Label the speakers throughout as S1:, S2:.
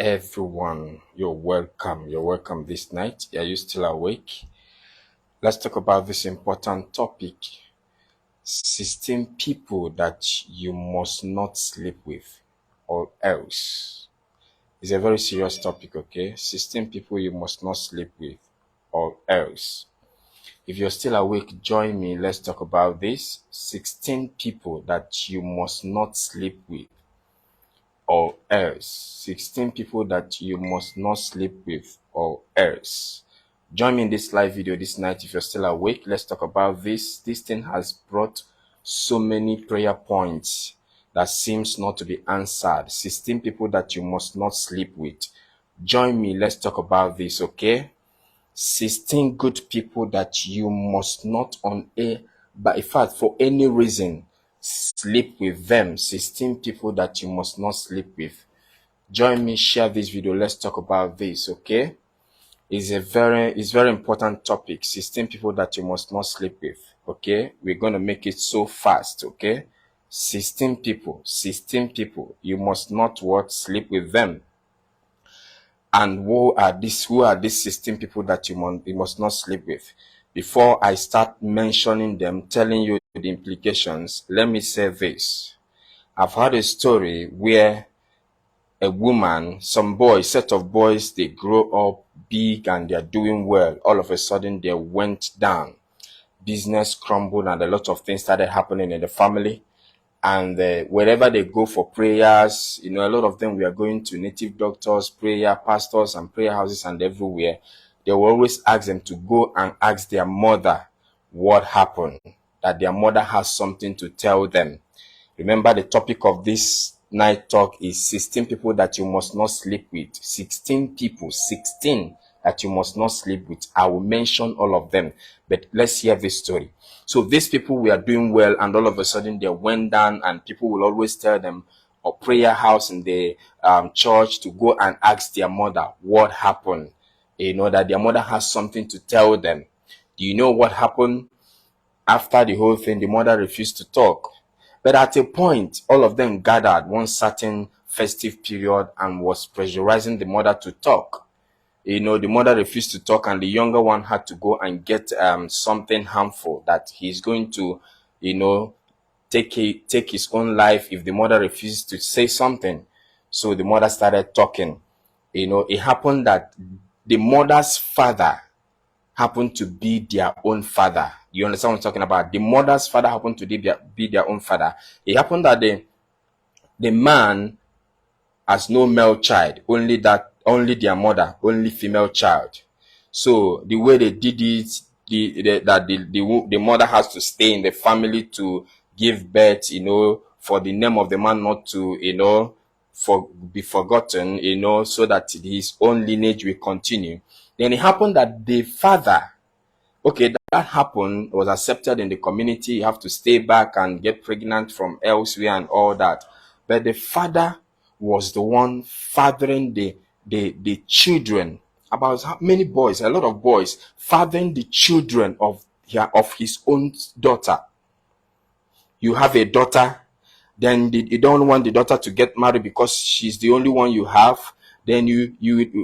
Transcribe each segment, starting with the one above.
S1: Everyone, you're welcome. You're welcome this night. Are you still awake? Let's talk about this important topic: 16 people that you must not sleep with, or else. It's a very serious topic, okay? 16 people you must not sleep with, or else. If you're still awake, join me. Let's talk about this: 16 people that you must not sleep with, or else. 16 people that you must not sleep with, or else. Join me in this live video this night if you're still awake. Let's talk about this. This thing has brought so many prayer points that seems not to be answered. 16 people that you must not sleep with. Join me. Let's talk about this, okay? 16 good people that you must not but in fact, for any reason, sleep with them. 16 people that you must not sleep with. Join me, share this video. Let's talk about this, okay? It's very important topic. 16 people that you must not sleep with, okay? We're going to make it so fast, okay? 16 people, you must not sleep with them. And who are these 16 people that you must not sleep with? Before I start mentioning them, telling you the implications, let me say this. I've heard a story where a woman, set of boys, they grow up big and they're doing well. All of a sudden, they went down. Business crumbled and a lot of things started happening in the family. And wherever they go for prayers, a lot of them were going to native doctors, prayer pastors, and prayer houses, and everywhere. They will always ask them to go and ask their mother what happened, that their mother has something to tell them. Remember, the topic of this night talk is 16 people that you must not sleep with. 16 people, 16 that you must not sleep with. I will mention all of them, but let's hear this story. So these people were doing well, and all of a sudden they went down, and people will always tell them, or prayer house in the church, to go and ask their mother what happened. That their mother has something to tell them. Do you know what happened? After the whole thing, the mother refused to talk. But at a point, all of them gathered one certain festive period and was pressurizing the mother to talk. The mother refused to talk, and the younger one had to go and get something harmful that he's going to, take his own life if the mother refuses to say something. So the mother started talking. It happened that the mother's father happened to be their own father. You understand what I'm talking about? The mother's father happened to be their own father. It happened that the man has no male child, only their mother, only female child. So the way they did it, the mother has to stay in the family to give birth, for the name of the man not to, be forgotten, so that his own lineage will continue. Then it happened that the father, okay, that happened, was accepted in the community. You have to stay back and get pregnant from elsewhere and all that. But the father was the one fathering the children. About how many boys? A lot of boys, fathering the children of his own daughter. You have a daughter, then you don't want the daughter to get married because she's the only one you have. Then you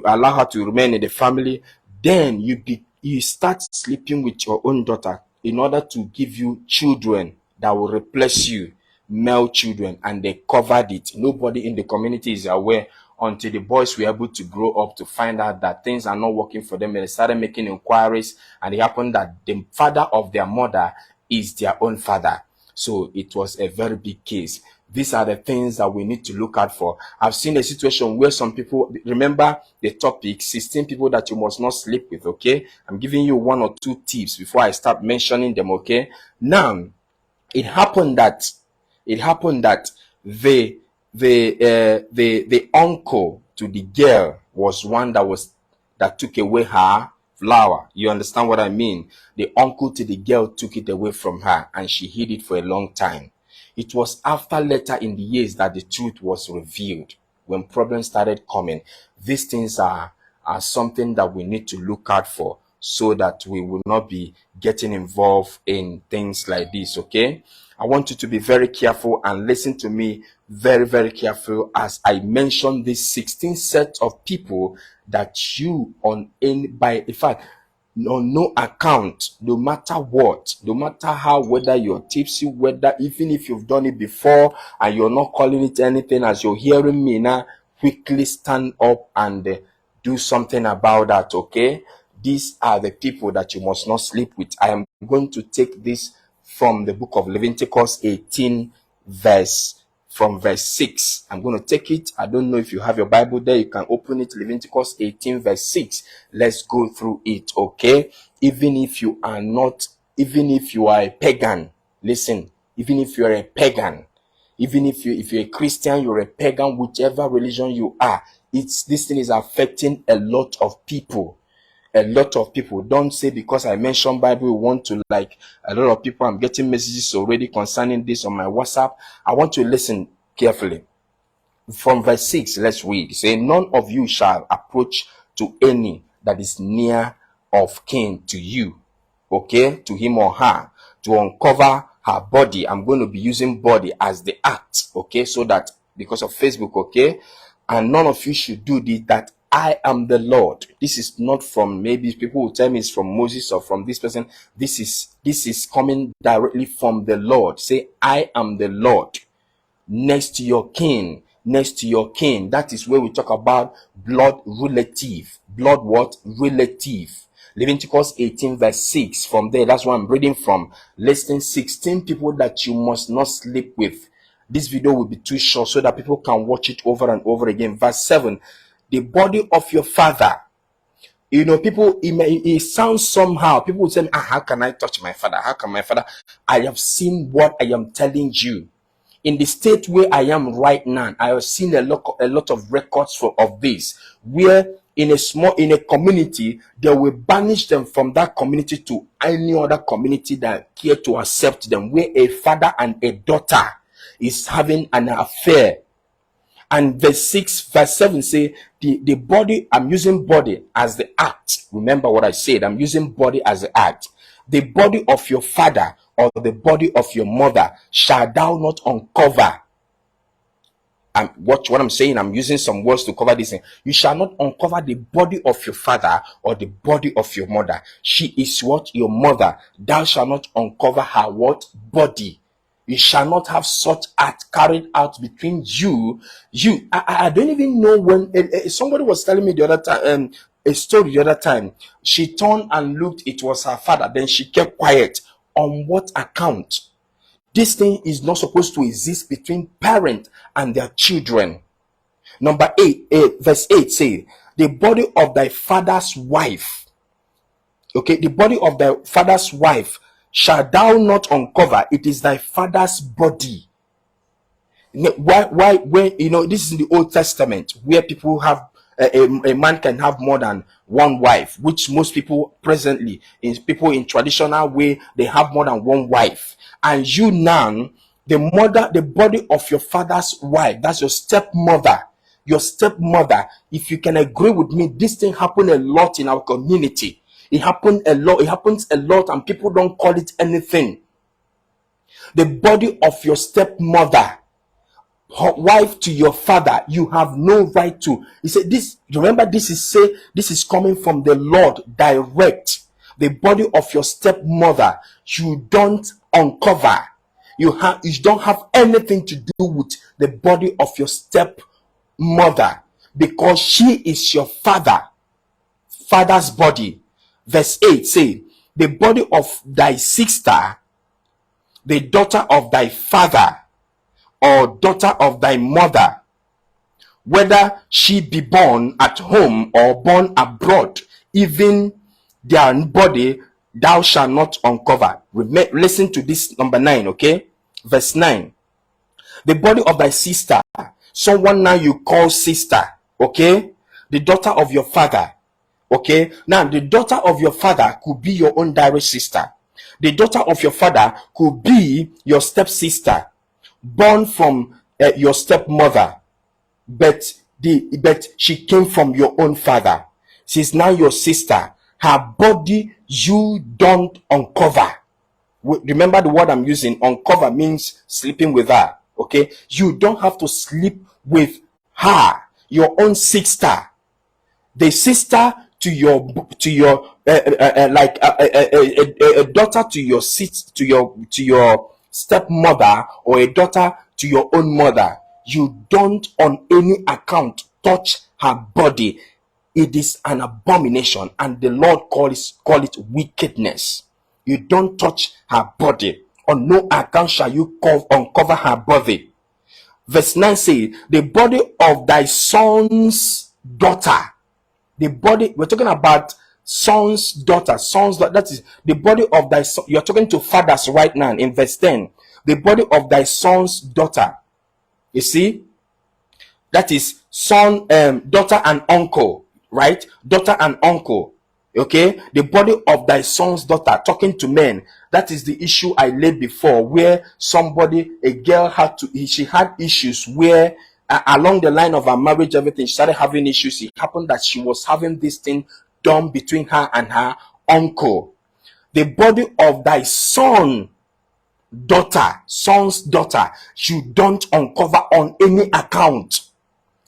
S1: allow her to remain in the family. Then you start sleeping with your own daughter in order to give you children that will replace you, male children, and they covered it. Nobody in the community is aware until the boys were able to grow up to find out that things are not working for them. And they started making inquiries, and it happened that the father of their mother is their own father. So it was a very big case. These are the things that we need to look out for. I've seen a situation where some people, remember the topic, 16 people that you must not sleep with, okay? I'm giving you 1 or 2 tips before I start mentioning them, okay? Now, it happened that the uncle to the girl was one that took away her flower. You understand what I mean? The uncle to the girl took it away from her, and she hid it for a long time. It was after later in the years that the truth was revealed, when problems started coming. These things are something that we need to look out for, so that we will not be getting involved in things like this, okay? I want you to be very careful and listen to me very, very careful as I mention these 16 sets of people that you on no account, no matter what, no matter how, whether you're tipsy, whether even if you've done it before and you're not calling it anything, as you're hearing me now, quickly stand up and do something about that, okay? These are the people that you must not sleep with. I am going to take this from the book of Leviticus 18 from verse 6. I'm going to take it. I don't know if you have your Bible there. You can open it. Leviticus 18 verse 6. Let's go through it, okay? Even if you are a pagan, listen, even if you're a pagan, even if you're a Christian, you're a pagan, whichever religion you are, this thing is affecting a lot of people. A lot of people. Don't say because I mentioned Bible, we want to like a lot of people. I'm getting messages already concerning this on my WhatsApp. I want to listen carefully. From verse 6, let's read. Say, none of you shall approach to any that is near of kin to you, okay, to him or her, to uncover her body. I'm going to be using body as the act, okay, so that because of Facebook, okay, and none of you should do this, that I am the Lord. This is not from, maybe people will tell me it's from Moses or from this person. This is coming directly from the Lord. Say, I am the Lord. Next to your kin. That is where we talk about blood relative. Blood what? Relative. Leviticus 18 verse 6. From there, that's what I'm reading from. Listing 16 people that you must not sleep with. This video will be too short so that people can watch it over and over again. Verse 7. The body of your father. You know, people, it sounds somehow. People will say, how can I touch my father? How can my father? I have seen what I am telling you. In the state where I am right now, I have seen a lot of records of this, where in a community, they will banish them from that community to any other community that care to accept them, where a father and a daughter is having an affair. And verse 7 say, the body, I'm using body as the act. Remember what I said, I'm using body as the act. The body of your father or the body of your mother shall thou not uncover. And watch what I'm saying. I'm using some words to cover this thing. You shall not uncover the body of your father or the body of your mother. She is what? Your mother. Thou shalt not uncover her what? Body. You shall not have such act carried out between you. I don't even know when somebody was telling me the other time, a story the other time. She turned and looked, it was her father. Then she kept quiet. On what account? This thing is not supposed to exist between parent and their children. Number 8, verse 8 say, the body of thy father's wife. Okay, the body of thy father's wife shall thou not uncover. It is thy father's body. Why when this is in the Old Testament, where people have a man can have more than one wife, which most people presently in traditional way, they have more than one wife. And you now, the body of your father's wife, that's your stepmother. If you can agree with me, this thing happened a lot in our community. It happens a lot, and people don't call it anything. The body of your stepmother, wife to your father, you have no right to. He said this. Remember, this is coming from the Lord direct. The body of your stepmother, you don't uncover. You don't have anything to do with the body of your stepmother, because she is your father's body. Verse 8 say, the body of thy sister, the daughter of thy father, or daughter of thy mother, whether she be born at home or born abroad, even their body thou shalt not uncover. Listen to this, number 9, okay? Verse 9. The body of thy sister, someone now you call sister, okay? The daughter of your father, okay? Now, the daughter of your father could be your own direct sister. The daughter of your father could be your stepsister, born from your stepmother, but she came from your own father. She's now your sister. Her body you don't uncover. Remember the word I'm using. Uncover means sleeping with her. Okay, you don't have to sleep with her, your own sister, the sister to your like a daughter to your to your stepmother, or a daughter to your own mother. You don't on any account touch her body. It is an abomination, and the Lord call it wickedness. You don't touch her body. On no account shall you uncover her body. Verse 9 says, the body of thy son's daughter. The body, we're talking about son's daughter. That is the body of thy son. You're talking to fathers right now in verse 10. The body of thy son's daughter. You see, that is son, daughter and uncle, right? Daughter and uncle. Okay, the body of thy son's daughter, talking to men. That is the issue I laid before, where a girl had issues where along the line of her marriage, everything, she started having issues. It happened that she was having this thing done between her and her uncle. The body of thy son's daughter, you don't uncover on any account.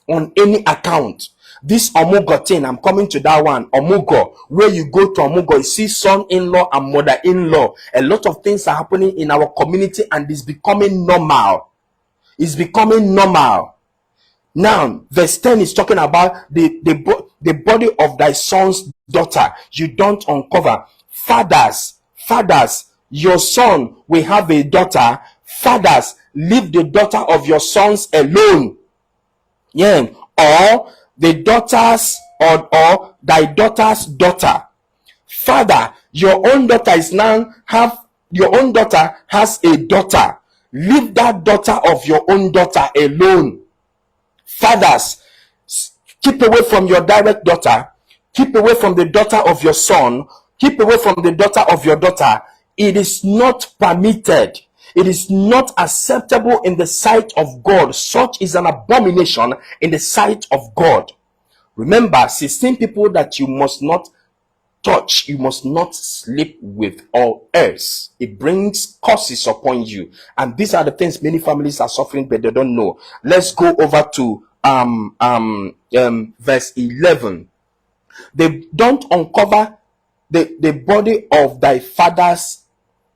S1: On any account. This omugo thing, I'm coming to that one. Omugo, where you go to omugo, you see son-in-law and mother-in-law. A lot of things are happening in our community, and it's becoming normal. It's becoming normal. Now, verse 10 is talking about the body of thy son's daughter. You don't uncover. Fathers, your son will have a daughter. Fathers, leave the daughter of your sons alone. Yeah, or the daughters, or thy daughter's daughter. Father, your own daughter has a daughter. Leave that daughter of your own daughter alone. Fathers, keep away from your direct daughter. Keep away from the daughter of your son. Keep away from the daughter of your daughter. It is not permitted. It is not acceptable in the sight of God. Such is an abomination in the sight of God. Remember, 16 people that you must not touch, you must not sleep with, or else it brings curses upon you. And these are the things many families are suffering, but they don't know. Let's go over to verse 11. They don't uncover the body of thy father's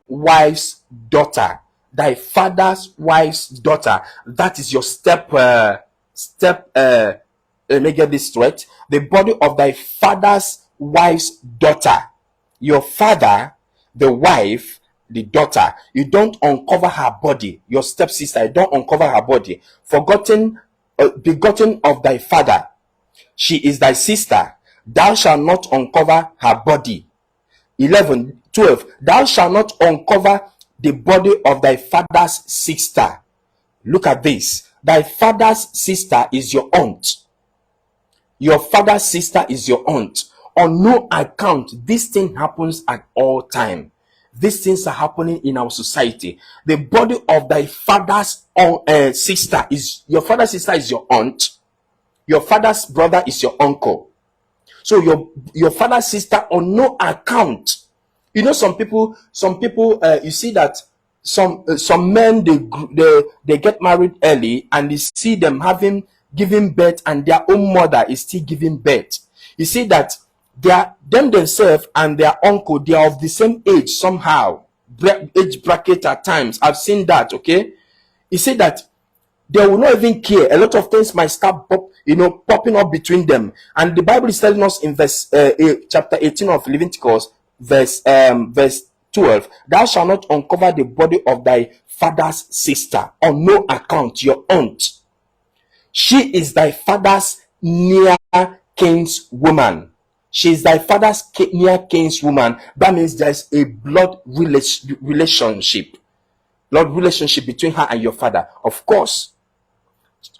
S1: wife's daughter. Thy father's wife's daughter. That is your let me get this straight. The body of thy father's wife's daughter. Your father, the wife, the daughter. You don't uncover her body. Your stepsister, you don't uncover her body. Begotten of thy father. She is thy sister. Thou shalt not uncover her body. 12. Thou shalt not uncover the body of thy father's sister. Look at this. Thy father's sister is your aunt. Your father's sister is your aunt. On no account, this thing happens at all time. These things are happening in our society. The body of thy father's sister is your father's sister is your aunt. Your father's brother is your uncle. So your father's sister, on no account. You know, some people, you see that some men, they get married early, and you see them giving birth, and their own mother is still giving birth. You see that them themselves and their uncle, they are of the same age somehow, age bracket at times. I've seen that. Okay, you see that they will not even care. A lot of things might start popping up between them. And the Bible is telling us in chapter 18 of Leviticus, verse 12, thou shalt not uncover the body of thy father's sister, on no account, your aunt. She is thy father's near kinswoman. She is thy father's near kinswoman. That means there's a blood relationship between her and your father. Of course,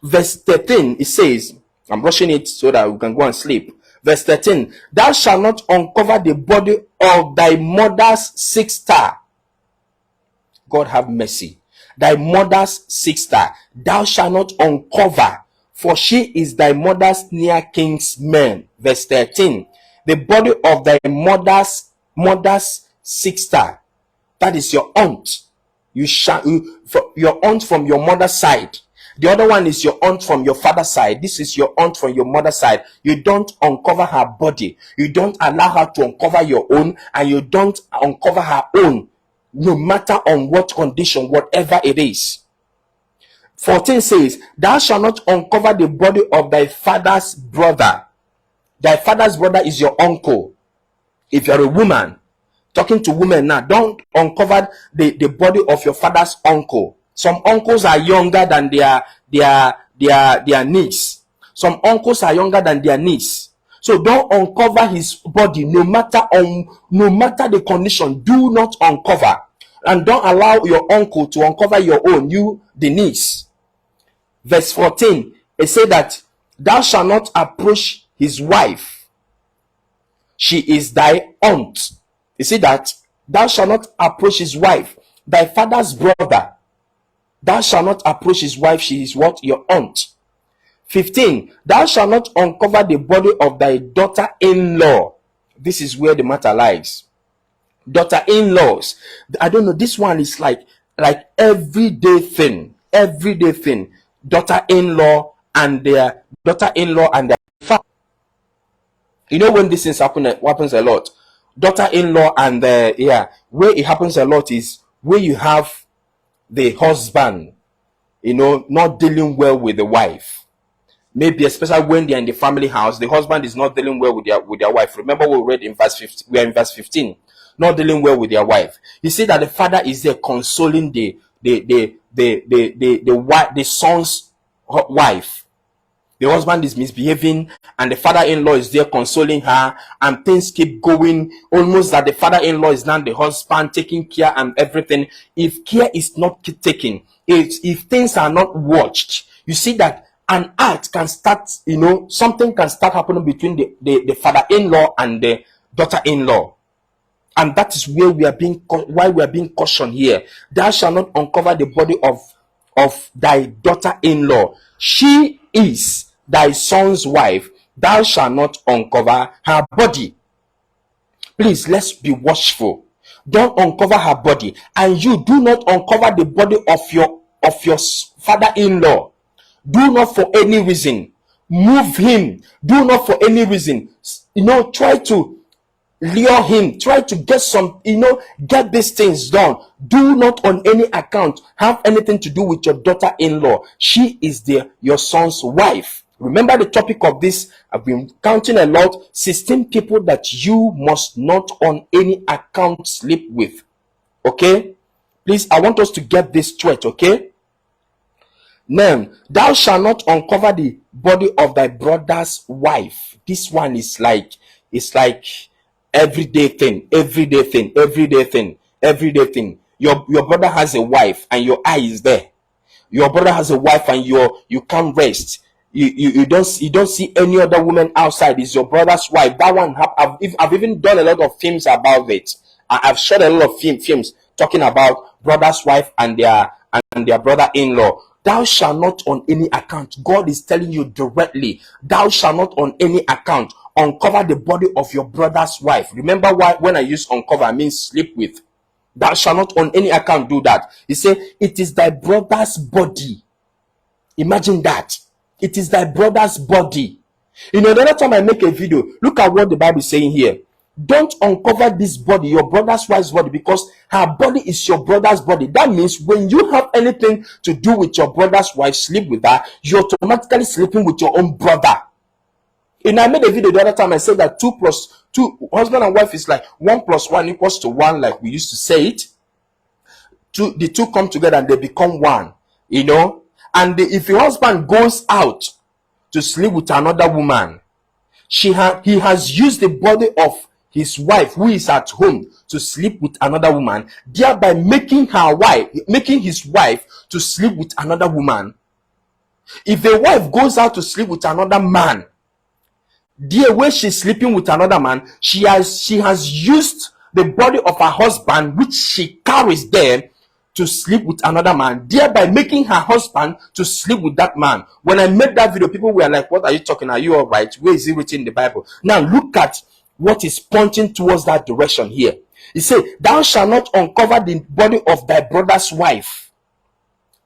S1: verse 13, it says, I'm rushing it so that we can go and sleep. Verse 13, thou shalt not uncover the body of thy mother's sister. God have mercy. Thy mother's sister, thou shalt not uncover, for she is thy mother's near kinsman. Verse 13, the body of thy mother's sister, That is your aunt. Your aunt from your mother's side. The other one is your aunt from your father's side. This is your aunt from your mother's side. You don't uncover her body. You don't allow her to uncover your own, and you don't uncover her own, no matter on what condition, whatever it is. 14 says, thou shalt not uncover the body of thy father's brother. Thy father's brother is your uncle. If you're a woman, talking to women now, don't uncover the body of your father's uncle. Some uncles are younger than their niece. Some uncles are younger than their niece. So don't uncover his body, no matter the condition. Do not uncover, and don't allow your uncle to uncover your own, you the niece. Verse 14, it said that thou shalt not approach his wife. She is thy aunt. You see that? Thou shalt not approach his wife, thy father's brother. Thou shalt not approach his wife. She is what? Your aunt. 15, thou shalt not uncover the body of thy daughter-in-law. This is where the matter lies. Daughter-in-laws. I don't know. This one is like everyday thing. Everyday thing. Daughter-in-law and their daughter-in-law and their father. You know when this things happens a lot. Daughter-in-law and where it happens a lot is where you have the husband, not dealing well with the wife. Maybe especially when they're in the family house, the husband is not dealing well with their wife. Remember we read in verse 15. We are in verse 15. Not dealing well with their wife. You see that the father is there consoling the son's wife. The husband is misbehaving, and the father-in-law is there consoling her, and things keep going, almost that the father-in-law is now the husband taking care and everything. If care is not taken, if things are not watched, you see that an act can start, something can start happening between the father-in-law and the daughter-in-law. And that is where why we are being cautioned here. Thou shalt not uncover the body of thy daughter-in-law. She is thy son's wife. Thou shalt not uncover her body. Please, let's be watchful. Don't uncover her body, and you do not uncover the body of your father-in-law. Do not for any reason move him. Do not for any reason, try to lure him. Try to get get these things done. Do not on any account have anything to do with your daughter-in-law. She is your son's wife. Remember the topic of this. I've been counting a lot. 16 people that you must not on any account sleep with. Okay? Please, I want us to get this straight, okay? Now, thou shalt not uncover the body of thy brother's wife. This one is like everyday thing. Your brother has a wife and your eye is there. Your brother has a wife and you can't rest. You don't see any other woman outside. It's your brother's wife. That one, I've even done a lot of films about it. I've shot a lot of films talking about brother's wife and their brother-in-law. Thou shalt not on any account. God is telling you directly. Thou shalt not on any account uncover the body of your brother's wife. Remember why when I use uncover, I mean sleep with. Thou shalt not on any account do that. He said, it is thy brother's body. Imagine that. It is thy brother's body. The other time I make a video, look at what the Bible is saying here. Don't uncover this body, your brother's wife's body, because her body is your brother's body. That means when you have anything to do with your brother's wife, sleep with her, you're automatically sleeping with your own brother. And I made a video the other time, I said that 2 plus 2, husband and wife is like 1 plus 1 equals to 1, like we used to say it. The two come together and they become one, And if your husband goes out to sleep with another woman, he has used the body of his wife who is at home to sleep with another woman, thereby making his wife to sleep with another woman. If a wife goes out to sleep with another man, the way she's sleeping with another man, she has used the body of her husband, which she carries there, to sleep with another man, thereby making her husband to sleep with that man. When I made that video, people were like, what are you talking? Are you all right? Where is it written in the Bible? Now look at what is pointing towards that direction here. He said, thou shalt not uncover the body of thy brother's wife.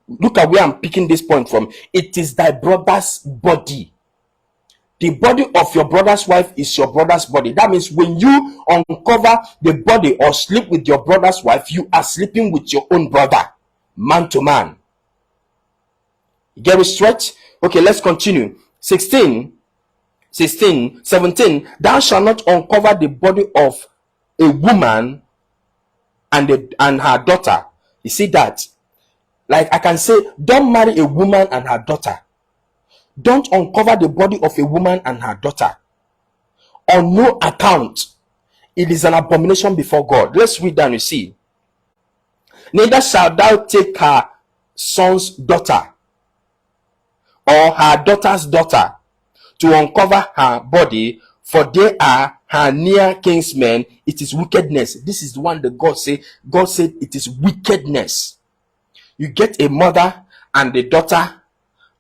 S1: Look at where I'm picking this point from. It is thy brother's body. The body of your brother's wife is your brother's body. That means when you uncover the body or sleep with your brother's wife, you are sleeping with your own brother, man to man. You get it straight? Okay, let's continue. 17. Thou shalt not uncover the body of a woman and her daughter. You see that? Like I can say, don't marry a woman and her daughter. Don't uncover the body of a woman and her daughter. On no account. It is an abomination before God. Let's read down, you see. Neither shalt thou take her son's daughter or her daughter's daughter to uncover her body, for they are her near kinsmen. It is wickedness. This is the one that God said it is wickedness. You get a mother and the daughter.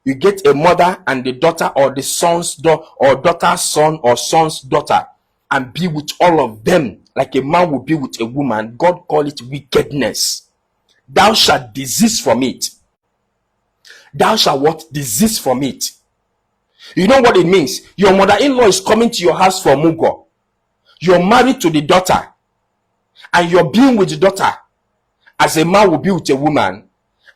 S1: You get a mother and the daughter, or the son's daughter, or daughter's son, or son's daughter, and be with all of them like a man would be with a woman. God call it wickedness. Thou shalt desist from it. Thou shalt what? Desist from it. You know what it means? Your mother-in-law is coming to your house for mugo. You're married to the daughter, and you're being with the daughter as a man would be with a woman.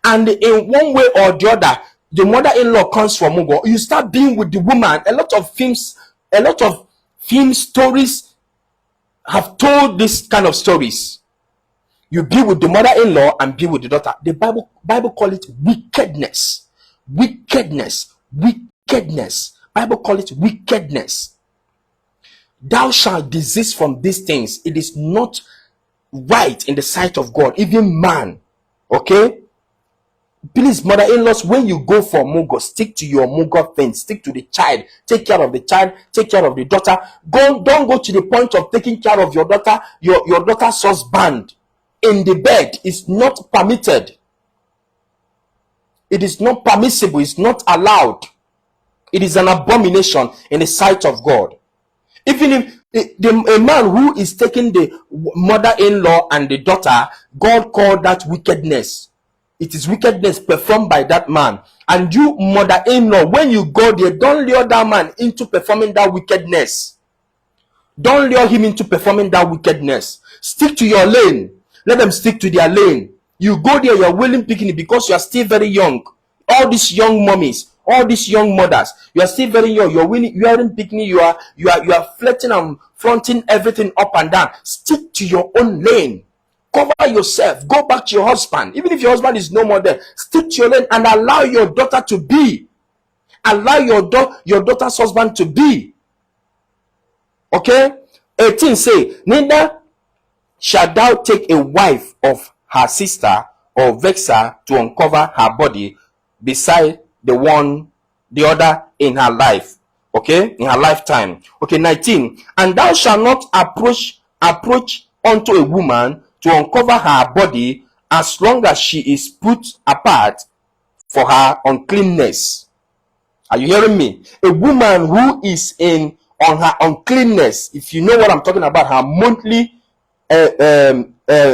S1: And in one way or the other, the mother-in-law comes from mugo. You start being with the woman. A lot of film stories have told this kind of stories. You be with the mother-in-law and be with the daughter. The Bible call it wickedness. Wickedness. Wickedness. Bible call it wickedness. Thou shalt desist from these things. It is not right in the sight of God, even man. Okay? Please, mother-in-laws, when you go for mugo, stick to your mugo thing. Stick to the child. Take care of the child. Take care of the daughter. Don't go to the point of taking care of your daughter, your daughter's husband in the bed. Is not permitted. It is not permissible. It's not allowed. It is an abomination in the sight of God. Even if a man who is taking the mother-in-law and the daughter, God called that wickedness. It is wickedness performed by that man. And you, mother-in-law, when you go there, don't lure that man into performing that wickedness. Don't lure him into performing that wickedness. Stick to your lane. Let them stick to their lane. You go there, you're willing picking because you are still very young. All these young mummies, all these young mothers, you are still very young. You're willing, you aren't picking. You are flirting and flaunting everything up and down. Stick to your own lane. Cover yourself. Go back to your husband. Even if your husband is no more there, stick to your lane and allow your daughter to be. Allow your daughter's husband to be. Okay? 18 say, neither shalt thou take a wife of her sister or vex her to uncover her body beside the other in her life. Okay? In her lifetime. Okay, 19. And thou shalt not approach unto a woman to uncover her body as long as she is put apart for her uncleanness. Are you hearing me? A woman who is on her uncleanness, if you know what I'm talking about, her monthly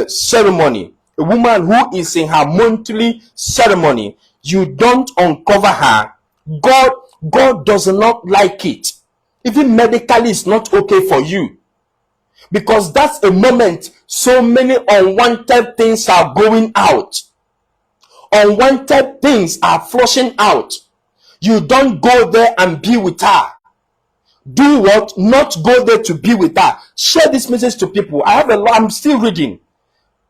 S1: ceremony. A woman who is in her monthly ceremony, you don't uncover her. God does not like it. Even medically, it's not okay for you. Because that's a moment so many unwanted things are going out. Unwanted things are flushing out. You don't go there and be with her. Do what? Not go there to be with her. Share this message to people. I'm still reading.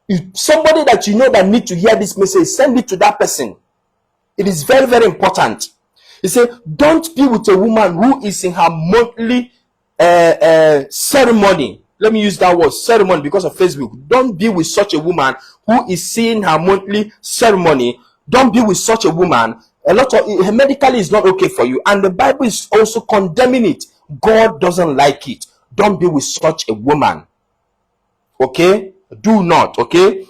S1: If somebody that you know that need to hear this message, send it to that person. It is very, very important. He said, don't be with a woman who is in her monthly ceremony. Let me use that word, ceremony, because of Facebook. Don't be with such a woman who is seeing her monthly ceremony. Don't be with such a woman. Medically is not okay for you. And the Bible is also condemning it. God doesn't like it. Don't be with such a woman. Okay? Do not. Okay?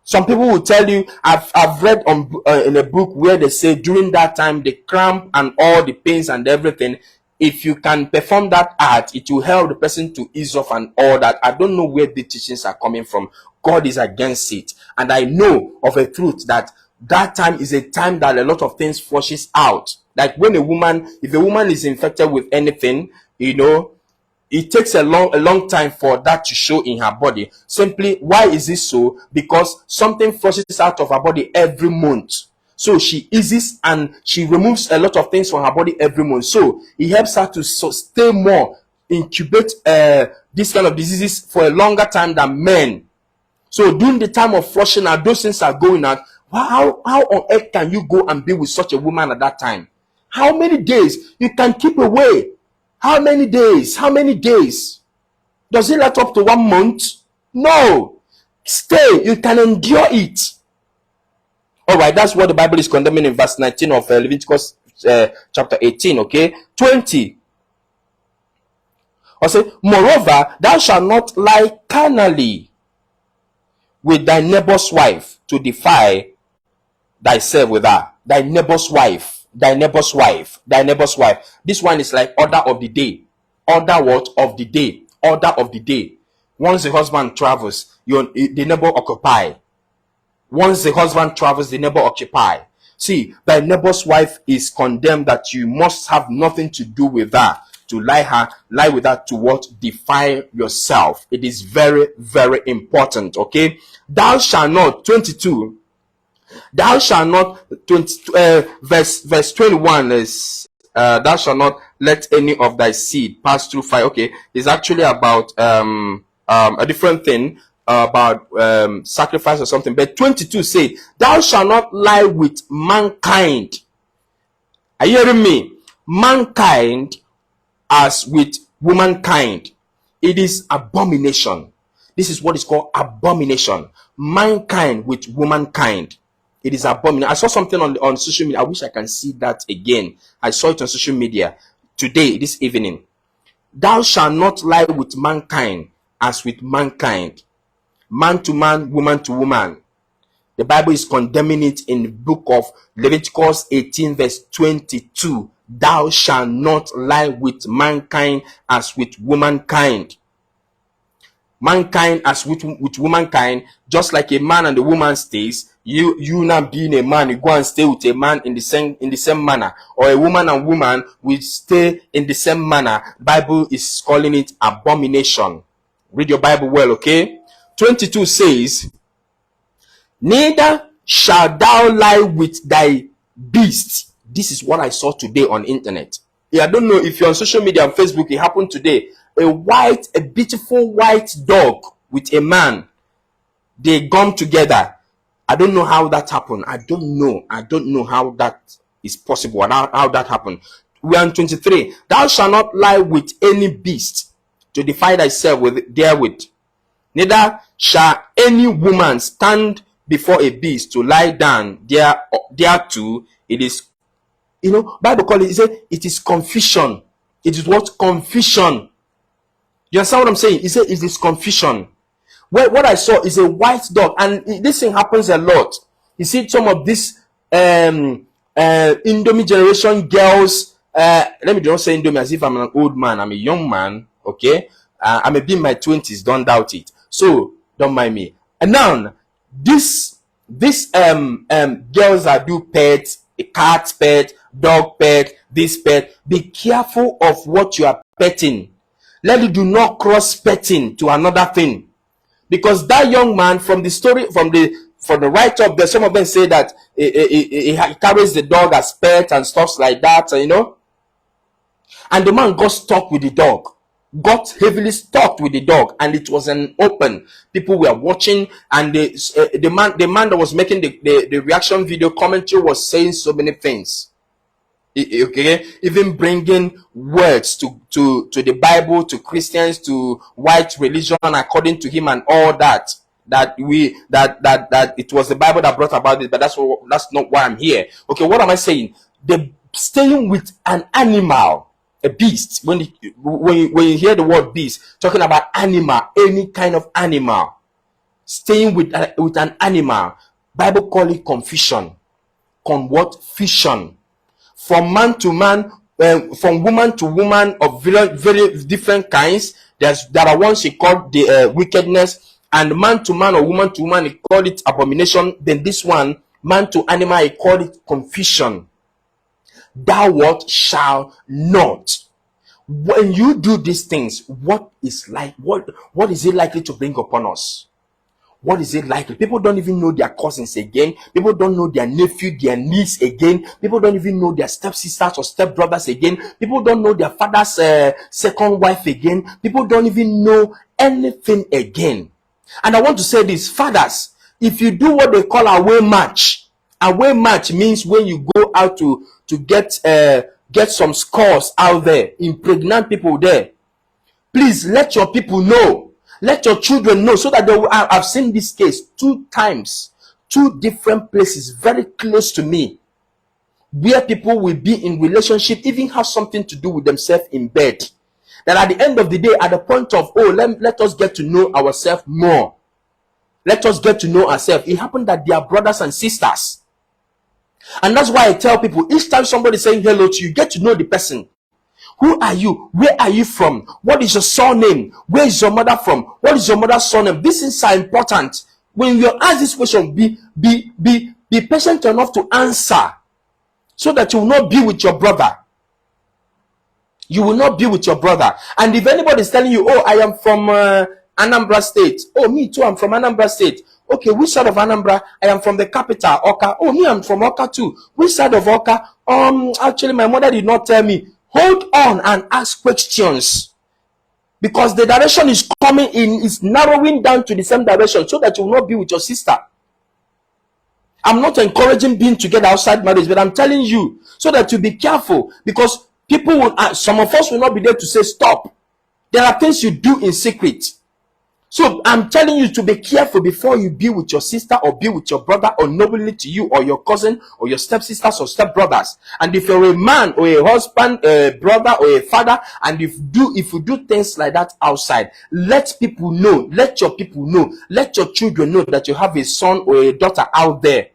S1: Some people will tell you, I've read in a book where they say during that time, the cramp and all the pains and everything, if you can perform that act, it will help the person to ease off and all that. I don't know where the teachings are coming from. God is against it. And I know of a truth that that time is a time that a lot of things flushes out. Like when if a woman is infected with anything, it takes a long time for that to show in her body. Simply, why is this so? Because something flushes out of her body every month. So she eases and she removes a lot of things from her body every month. So it helps her to stay more, incubate this kind of diseases for a longer time than men. So during the time of flushing out, those things are going out. How on earth can you go and be with such a woman at that time? How many days you can keep away? How many days? How many days? Does it let up to 1 month? No. Stay. You can endure it. All right, that's what the Bible is condemning in verse 19 of Leviticus chapter 18, okay? 20. I say, moreover, thou shalt not lie carnally with thy neighbor's wife to defy thyself with her. Thy neighbor's wife, thy neighbor's wife, thy neighbor's wife. This one is like order of the day. Order what? Of the day. Order of the day. Once the husband travels, the neighbor occupy. Once the husband travels, the neighbor occupy. See, thy neighbor's wife is condemned that you must have nothing to do with her. To lie with her to what? Defile yourself. It is very, very important. Okay. Thou shalt not, 22. Thou shalt not, verse 21 is, thou shalt not let any of thy seed pass through fire. Okay. It's actually about, a different thing. About sacrifice or something, but 22 say, thou shalt not lie with mankind. Are you hearing me? Mankind as with womankind. It is abomination. This is what is called abomination. Mankind with womankind. It is abomination. I saw something on social media. I wish I can see that again. I saw it on social media today, this evening. Thou shalt not lie with mankind as with mankind. Man to man, woman to woman. The Bible is condemning it in the book of Leviticus 18 verse 22. Thou shalt not lie with mankind as with womankind. Mankind as with womankind, just like a man and a woman stays. You now being a man, you go and stay with a man in the same manner, or a woman and woman will stay in the same manner. Bible is calling it abomination. Read your Bible well, okay? 22 says, neither shalt thou lie with thy beast. This is what I saw today on internet. I don't know if you're on social media, on Facebook, it happened today. A beautiful white dog with a man. They gone together. I don't know how that happened. I don't know how that is possible and how that happened. We are on 23. Thou shalt not lie with any beast to defile thyself therewith. Neither shall any woman stand before a beast to lie down thereto. It is, Bible call it, it is confusion. It is what? Confusion. You understand what I'm saying? It said it is confusion. What I saw is a white dog, and this thing happens a lot. You see some of these Indomie generation girls. Let me don't say Indomie as if I'm an old man. I'm a young man. Okay, I may be in my 20s. Don't doubt it. So don't mind me. And now this girls that do pets, a cat pet, dog pet, this pet. Be careful of what you are petting. Let it do not cross petting to another thing, because that young man, from the story, from the write up there, some of them say that he carries the dog as pet and stuff like that, and the man got stuck with the dog. Got heavily stalked with the dog, and it was an open. People were watching, and the man that was making the reaction video commentary was saying so many things. Okay, even bringing words to the Bible, to Christians, to white religion, according to him, and all that. That it was the Bible that brought about this, but that's not why I'm here. Okay, what am I saying? The staying with an animal. A beast. When you hear the word beast, talking about animal, any kind of animal, staying with an animal, Bible call it confusion. Confusion. From man to man, from woman to woman of very, very different kinds. There are ones he called the wickedness, and man to man or woman to woman, he called it abomination. Then this one, man to animal, he called it confusion. Thou what shall not. When you do these things, what is it likely to bring upon us? What is it likely? People don't even know their cousins again. People don't know their nephew, their niece again. People don't even know their stepsisters or stepbrothers again. People don't know their father's second wife again. People don't even know anything again. And I want to say this, fathers, if you do what they call away match means when you go out to get some scores out there, impregnate people there. Please let your people know. Let your children know, so that they will. I've seen this case 2 times, 2 different places very close to me, where people will be in relationship, even have something to do with themselves in bed. That at the end of the day, at the point of, let us get to know ourselves more. Let us get to know ourselves. It happened that they are brothers and sisters. And that's why I tell people, each time somebody is saying hello to you, get to know the person. Who are you? Where are you from? What is your surname? Where is your mother from? What is your mother's surname? These things are important. When you ask this question, be patient enough to answer, so that you will not be with your brother. You will not be with your brother. And if anybody is telling you, I am from Anambra State. Me too, I'm from Anambra State. Okay, which side of Anambra? I am from the capital, Oka. Me, I'm from Oka too. Which side of Oka? Actually, my mother did not tell me. Hold on and ask questions, because the direction is coming in, is narrowing down to the same direction, so that you will not be with your sister. I'm not encouraging being together outside marriage, but I'm telling you, so that you be careful, because people will, some of us will not be there to say stop. There are things you do in secret. So I'm telling you to be careful before you be with your sister or be with your brother unknowingly to you, or your cousin or your stepsisters or stepbrothers. And if you're a man or a husband, a brother or a father, and if you do things like that outside, let people know, let your people know, let your children know that you have a son or a daughter out there.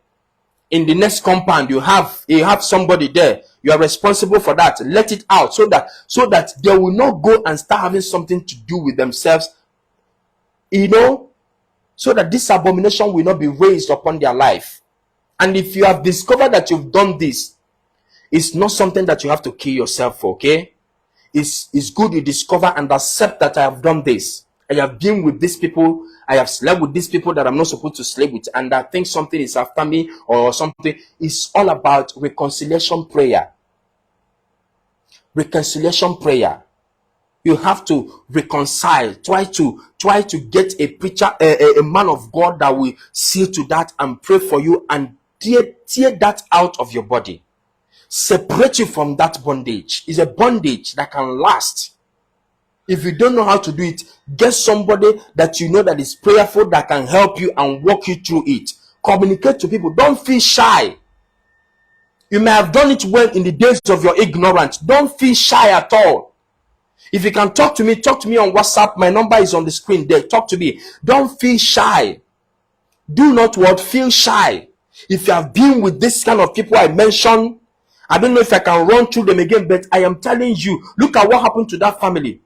S1: In the next compound, you have somebody there. You are responsible for that. Let it out, so that they will not go and start having something to do with themselves. So that this abomination will not be raised upon their life. And if you have discovered that you've done this, it's not something that you have to kill yourself for, okay? It's good you discover and accept that I have done this. I have been with these people. I have slept with these people that I'm not supposed to sleep with. And I think something is after me or something. It's all about reconciliation prayer. Reconciliation prayer. You have to reconcile. Try to get a preacher, a man of God that will see to that and pray for you and tear that out of your body. Separate you from that bondage. It's a bondage that can last. If you don't know how to do it, get somebody that you know that is prayerful, that can help you and walk you through it. Communicate to people. Don't feel shy. You may have done it well in the days of your ignorance. Don't feel shy at all. If you can talk to me on WhatsApp. My number is on the screen there. Talk to me. Don't feel shy. Do not feel shy. If you have been with this kind of people I mentioned, I don't know if I can run through them again, but I am telling you, look at what happened to that family.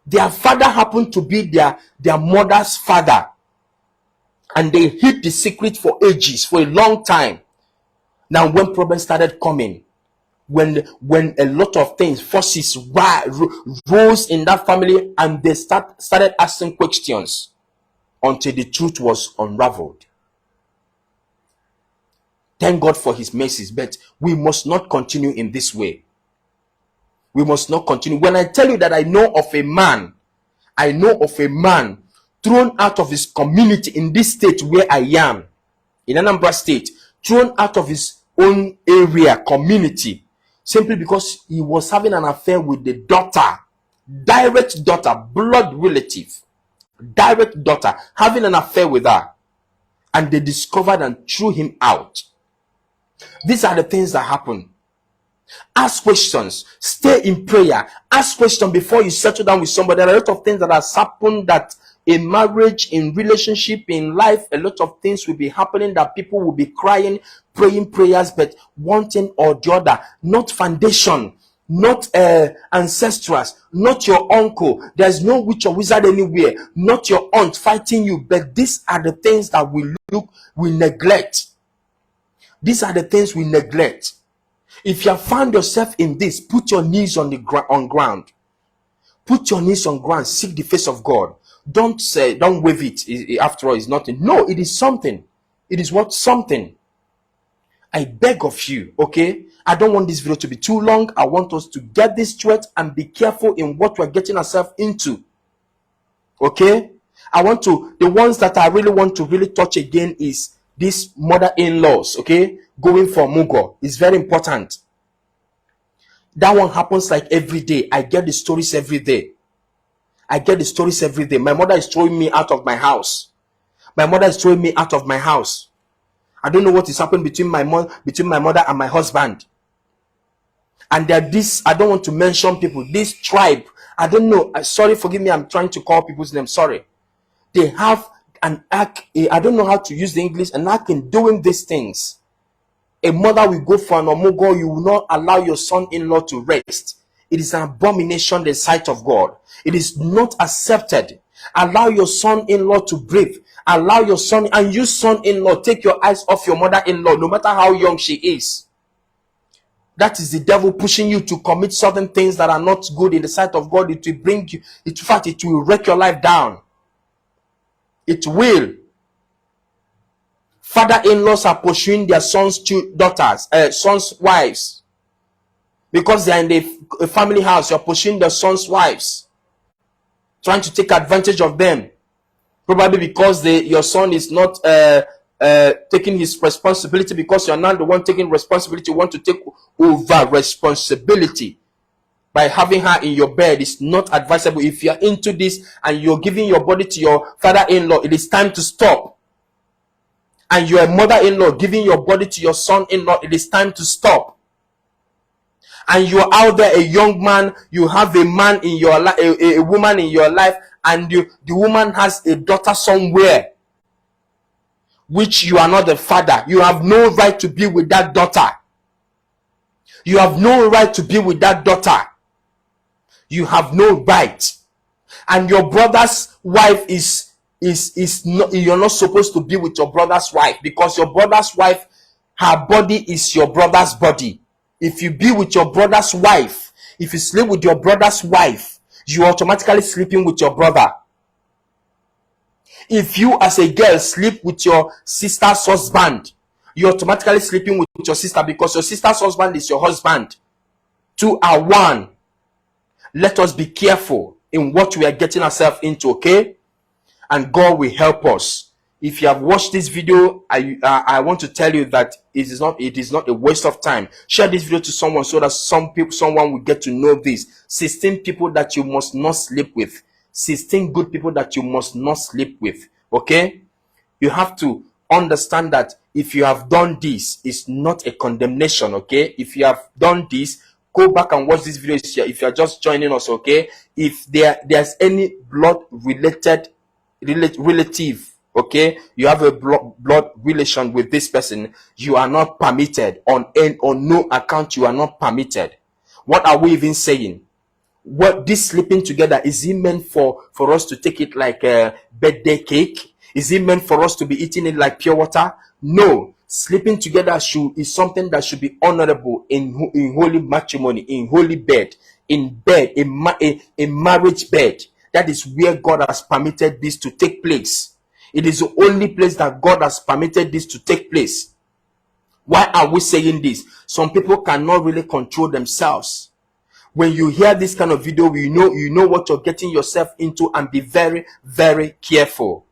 S1: Their father happened to be their mother's father. And they hid the secret for ages, for a long time. Now when problems started coming, when a lot of things, forces rose in that family, and they started asking questions until the truth was unraveled. Thank God for his mercies, but we must not continue in this way. We must not continue. When I tell you that I know of a man thrown out of his community in this state where I am, in Anambra State, thrown out of his own area, community, simply because he was having an affair with the daughter, direct daughter, blood relative, direct daughter, having an affair with her, and they discovered and threw him out. These are the things that happen. Ask questions, stay in prayer, ask questions before you settle down with somebody. There are a lot of things that has happened that in marriage, in relationship, in life, a lot of things will be happening that people will be crying, praying prayers, but one thing or the other, not foundation. not ancestrals, not your uncle. There's no witch or wizard anywhere, not your aunt fighting you. But these are the things that we neglect. These are the things we neglect. If you have found yourself in this, put your knees on the ground. Put your knees on ground. Seek the face of God. Don't wave it. After all, it's nothing. No, it is something. It is what? Something. I beg of you, okay? I don't want this video to be too long. I want us to get this straight and be careful in what we're getting ourselves into. Okay? The ones that I really want to really touch again is these mother-in-laws, okay? Going for mugo is very important. That one happens like every day. I get the stories every day. My mother is throwing me out of my house. I don't know what is happening between my mother and my husband. And there this, I don't want to mention people, this tribe, I don't know, sorry, forgive me, I'm trying to call people's names, sorry. They have an act, I don't know how to use the English, an act in doing these things. A mother will go for an omugo, you will not allow your son-in-law to rest. It is an abomination in the sight of God. It is not accepted. Allow your son-in-law to breathe. Allow your son, and you son-in-law, take your eyes off your mother-in-law, no matter how young she is. That is the devil pushing you to commit certain things that are not good in the sight of God. It will bring you, in fact, it will wreck your life down. It will. Father-in-laws are pursuing their sons' wives. Because they are in the family house, you're pursuing their sons' wives. Trying to take advantage of them. Probably because your son is not taking his responsibility, because you're not the one taking responsibility. You want to take over responsibility by having her in your bed. It's not advisable. If you're into this and you're giving your body to your father-in-law, it is time to stop. And you're a mother-in-law giving your body to your son-in-law, it is time to stop. And you're out there, a young man, you have a man in your life, a woman in your life, and the woman has a daughter somewhere, which you are not the father. You have no right to be with that daughter. You have no right to be with that daughter. You have no right. And your brother's wife is not, you're not supposed to be with your brother's wife, because your brother's wife, her body is your brother's body. If you be with your brother's wife, if you sleep with your brother's wife, you are automatically sleeping with your brother. If you as a girl sleep with your sister's husband, you're automatically sleeping with your sister, because your sister's husband is your husband. Two are one. Let us be careful in what we are getting ourselves into, okay? And God will help us. If you have watched this video, I want to tell you that it is not a waste of time. Share this video to someone so that someone will get to know this. 16 people that you must not sleep with. 16 good people that you must not sleep with. Okay? You have to understand that if you have done this, it's not a condemnation. Okay? If you have done this, go back and watch this video if you are just joining us. Okay? If there's any blood relative, okay, you have a blood relation with this person, you are not permitted. On no account, you are not permitted. What are we even saying? What this sleeping together, is it meant for us to take it like a birthday cake? Is it meant for us to be eating it like pure water? No. Sleeping together is something that should be honorable in holy matrimony, in holy bed, in marriage bed. That is where God has permitted this to take place. It is the only place that God has permitted this to take place. Why are we saying this? Some people cannot really control themselves. When you hear this kind of video, you know what you're getting yourself into, and be very, very careful.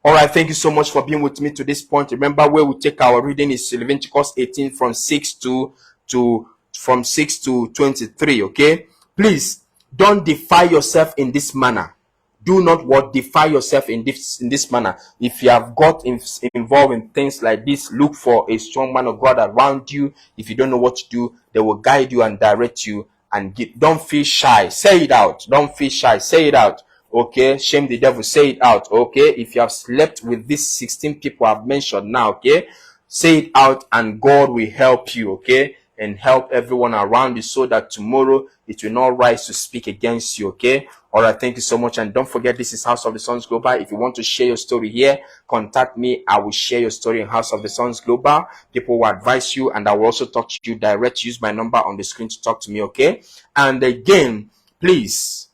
S1: All right, thank you so much for being with me to this point. Remember, where we take our reading is Leviticus 18 from 6 to 23. Okay, please don't defy yourself in this manner. Do not defy yourself in this manner. If you have got involved in things like this, look for a strong man of God around you. If you don't know what to do, they will guide you and direct you. And don't feel shy. Say it out. Don't feel shy. Say it out. Okay? Shame the devil. Say it out. Okay? If you have slept with these 16 people I've mentioned now, okay? Say it out and God will help you. Okay? and help everyone around you so that tomorrow it will not rise to speak against you. Okay. All right. Thank you so much. And don't forget, this is House of the Sons Global. If you want to share your story here, contact me. I will share your story in House of the Sons Global. People will advise you, and I will also talk to you direct. Use my number on the screen to talk to me. Okay. And again, please,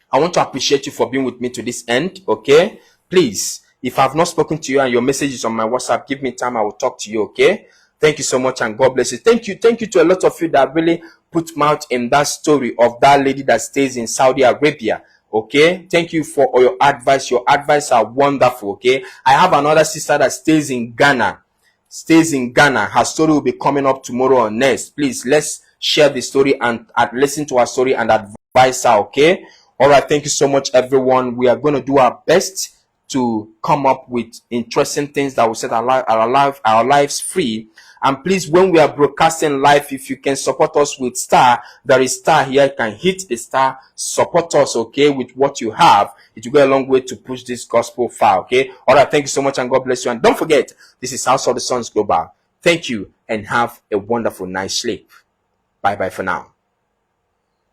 S1: I want to appreciate you for being with me to this end. Okay. Please, if I've not spoken to you and your message is on my WhatsApp, give me time. I will talk to you. Okay. Thank you so much, and God bless you. Thank you to a lot of you that really put mouth in that story of that lady that stays in Saudi Arabia. Okay, thank you for all your advice. Your advice are wonderful. Okay, I have another sister that stays in Ghana. Her story will be coming up tomorrow or next. Please, let's share the story and listen to her story and advise her. Okay. All right. Thank you so much, everyone. We are going to do our best to come up with interesting things that will set our lives free. And please, when we are broadcasting live, if you can support us with star, there is star here. You can hit the star, support us, okay, with what you have. It will go a long way to push this gospel far, okay? All right, thank you so much, and God bless you. And don't forget, this is House of the Sons Global. Thank you, and have a wonderful night sleep. Bye-bye for now.